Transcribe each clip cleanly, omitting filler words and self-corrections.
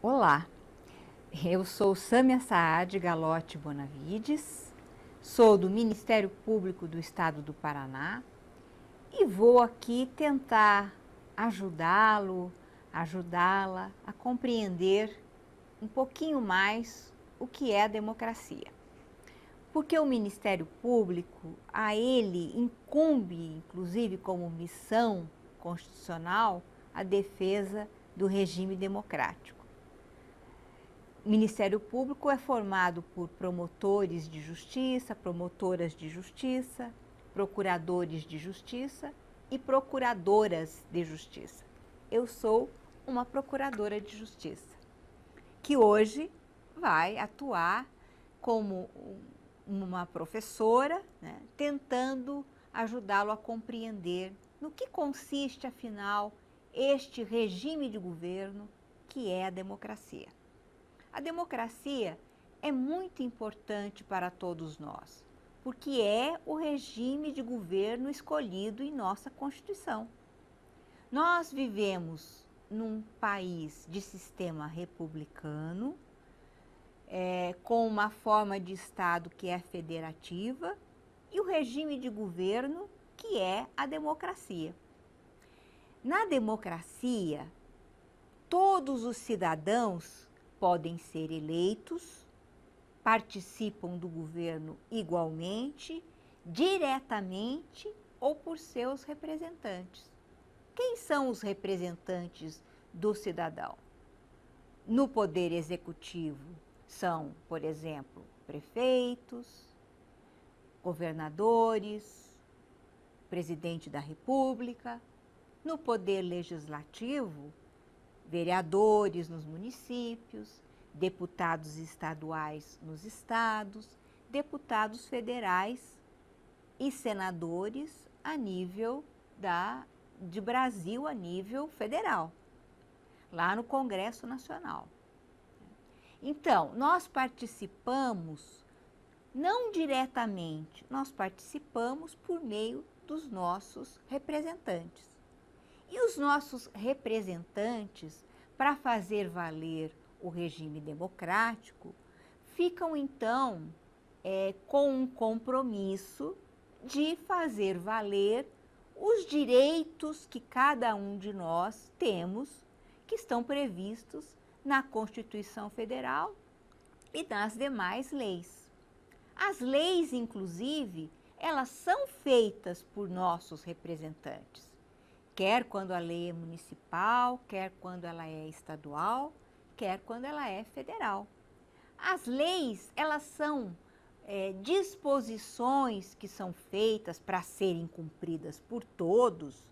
Olá, eu sou Sâmia Saad Galotti Bonavides, sou do Ministério Público do Estado do Paraná e vou aqui tentar ajudá-la a compreender um pouquinho mais o que é a democracia. Porque o Ministério Público, a ele incumbe, inclusive como missão constitucional, a defesa do regime democrático. O Ministério Público é formado por promotores de justiça, promotoras de justiça, procuradores de justiça e procuradoras de justiça. Eu sou uma procuradora de justiça, que hoje vai atuar como uma professora, né, tentando ajudá-lo a compreender no que consiste, afinal, este regime de governo que é a democracia. A democracia é muito importante para todos nós, porque é o regime de governo escolhido em nossa Constituição. Nós vivemos num país de sistema republicano, com uma forma de Estado que é federativa e o regime de governo que é a democracia. Na democracia, todos os cidadãos podem ser eleitos, participam do governo igualmente, diretamente ou por seus representantes. Quem são os representantes do cidadão? No poder executivo são, por exemplo, prefeitos, governadores, presidente da República. No poder legislativo, vereadores nos municípios, deputados estaduais nos estados, deputados federais e senadores a nível de Brasil, a nível federal, lá no Congresso Nacional. Então, nós participamos, não diretamente, nós participamos por meio dos nossos representantes. E os nossos representantes, para fazer valer o regime democrático, ficam então com um compromisso de fazer valer os direitos que cada um de nós temos, que estão previstos na Constituição Federal e nas demais leis. As leis, inclusive, elas são feitas por nossos representantes. Quer quando a lei é municipal, quer quando ela é estadual, quer quando ela é federal. As leis, elas são disposições que são feitas para serem cumpridas por todos,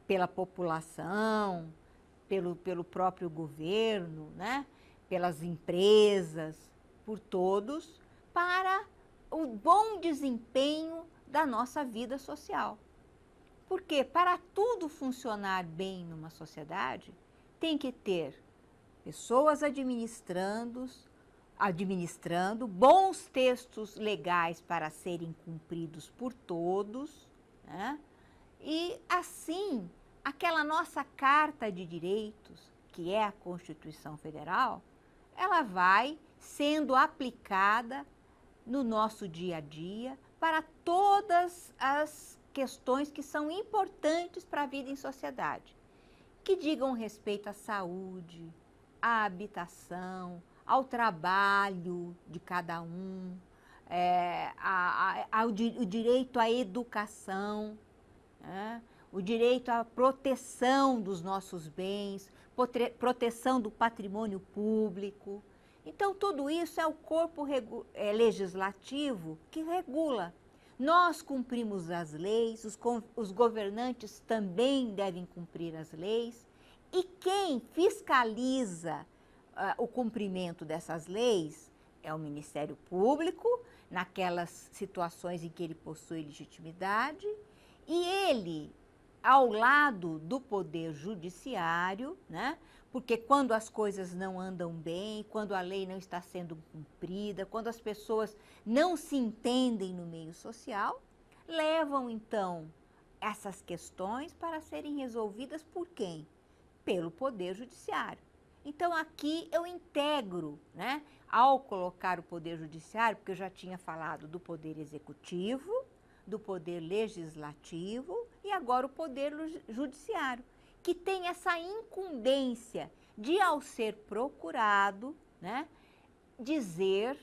pela população, pelo próprio governo, né? Pelas empresas, por todos, para o bom desempenho da nossa vida social. Porque para tudo funcionar bem numa sociedade, tem que ter pessoas administrando bons textos legais para serem cumpridos por todos, né? E assim, aquela nossa Carta de Direitos, que é a Constituição Federal, ela vai sendo aplicada no nosso dia a dia para todas as questões que são importantes para a vida em sociedade, que digam respeito à saúde, à habitação, ao trabalho de cada um, o direito à educação, né? O direito à proteção dos nossos bens, proteção do patrimônio público. Então, tudo isso é o corpo legislativo que regula. Nós cumprimos as leis, os governantes também devem cumprir as leis, e quem fiscaliza o cumprimento dessas leis é o Ministério Público, naquelas situações em que ele possui legitimidade, e ele, ao lado do Poder Judiciário, né? Porque quando as coisas não andam bem, quando a lei não está sendo cumprida, quando as pessoas não se entendem no meio social, levam então essas questões para serem resolvidas por quem? Pelo Poder Judiciário. Então aqui eu integro, né, ao colocar o Poder Judiciário, porque eu já tinha falado do Poder Executivo, do Poder Legislativo e agora o Poder Judiciário, que tem essa incumbência de, ao ser procurado, né, dizer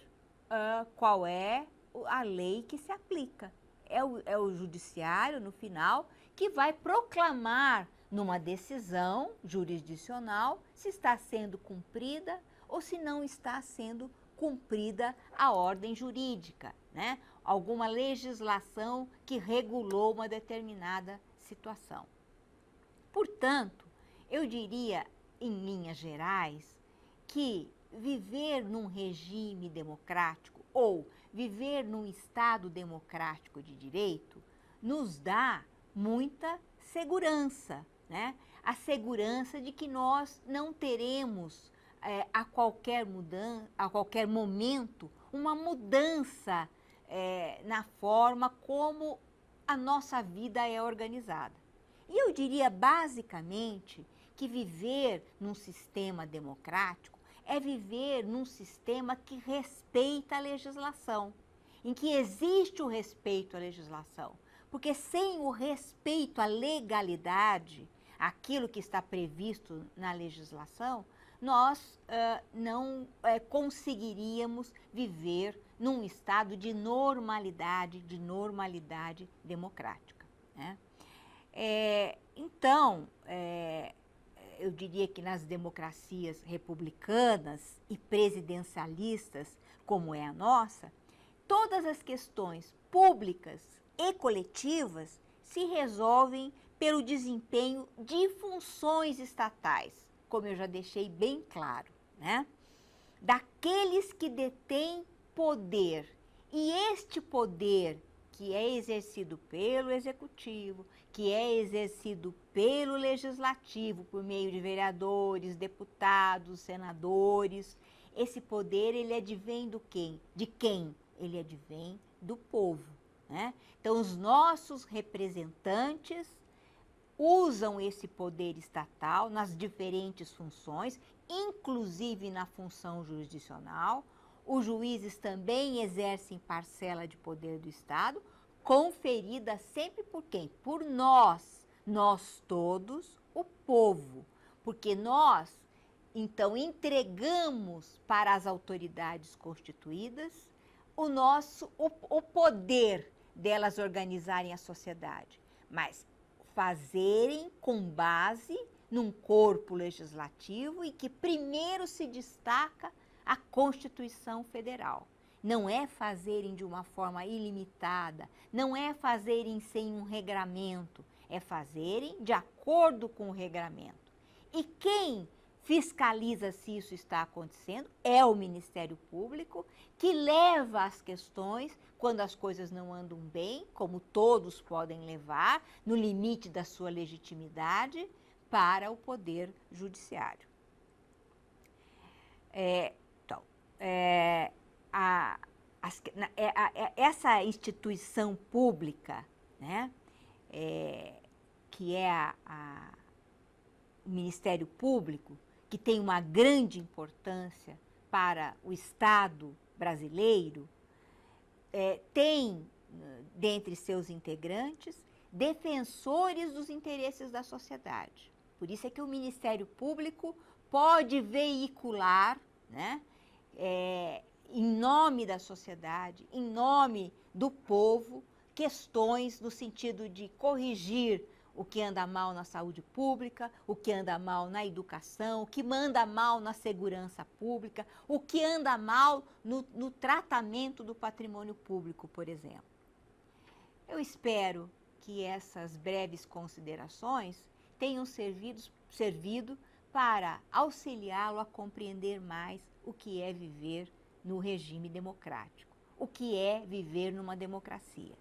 qual é a lei que se aplica. É o Judiciário, no final, que vai proclamar numa decisão jurisdicional se está sendo cumprida ou se não está sendo cumprida a ordem jurídica, né? Alguma legislação que regulou uma determinada situação. Portanto, eu diria, em linhas gerais, que viver num regime democrático ou viver num Estado democrático de direito nos dá muita segurança, né? A segurança de que nós não teremos a qualquer momento uma mudança na forma como a nossa vida é organizada. E eu diria basicamente que viver num sistema democrático é viver num sistema que respeita a legislação, em que existe o respeito à legislação. Porque sem o respeito à legalidade, aquilo que está previsto na legislação, nós não conseguiríamos viver num estado de normalidade democrática, né? Então, eu diria que nas democracias republicanas e presidencialistas, como é a nossa, todas as questões públicas e coletivas se resolvem pelo desempenho de funções estatais, como eu já deixei bem claro, né? Daqueles que detêm poder. E este poder que é exercido pelo Executivo, que é exercido pelo Legislativo, por meio de vereadores, deputados, senadores, esse poder, ele advém do quem? De quem? Ele advém do povo, né? Então, os nossos representantes usam esse poder estatal nas diferentes funções, inclusive na função jurisdicional. Os juízes também exercem parcela de poder do Estado, conferida sempre por quem? Por nós todos, o povo. Porque nós, então, entregamos para as autoridades constituídas o poder delas organizarem a sociedade, mas fazerem com base num corpo legislativo e que primeiro se destaca a Constituição Federal. Não é fazerem de uma forma ilimitada, não é fazerem sem um regramento, é fazerem de acordo com o regramento. E quem fiscaliza se isso está acontecendo é o Ministério Público, que leva as questões quando as coisas não andam bem, como todos podem levar, no limite da sua legitimidade, para o Poder Judiciário. Essa instituição pública, né, que é o Ministério Público, que tem uma grande importância para o Estado brasileiro, tem, dentre seus integrantes, defensores dos interesses da sociedade. Por isso é que o Ministério Público pode veicular, né, em nome da sociedade, em nome do povo, questões no sentido de corrigir o que anda mal na saúde pública, o que anda mal na educação, o que anda mal na segurança pública, o que anda mal no tratamento do patrimônio público, por exemplo. Eu espero que essas breves considerações tenham servido para auxiliá-lo a compreender mais o que é viver no regime democrático, o que é viver numa democracia,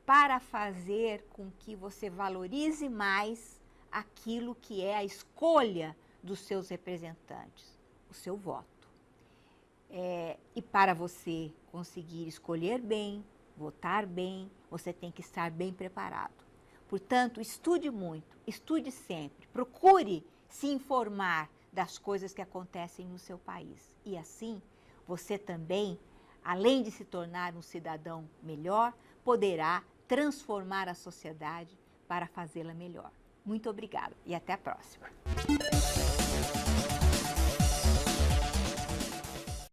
para fazer com que você valorize mais aquilo que é a escolha dos seus representantes, o seu voto. E para você conseguir escolher bem, votar bem, você tem que estar bem preparado. Portanto, estude muito, estude sempre, procure se informar das coisas que acontecem no seu país. E assim, você também, além de se tornar um cidadão melhor, poderá transformar a sociedade para fazê-la melhor. Muito obrigada e até a próxima.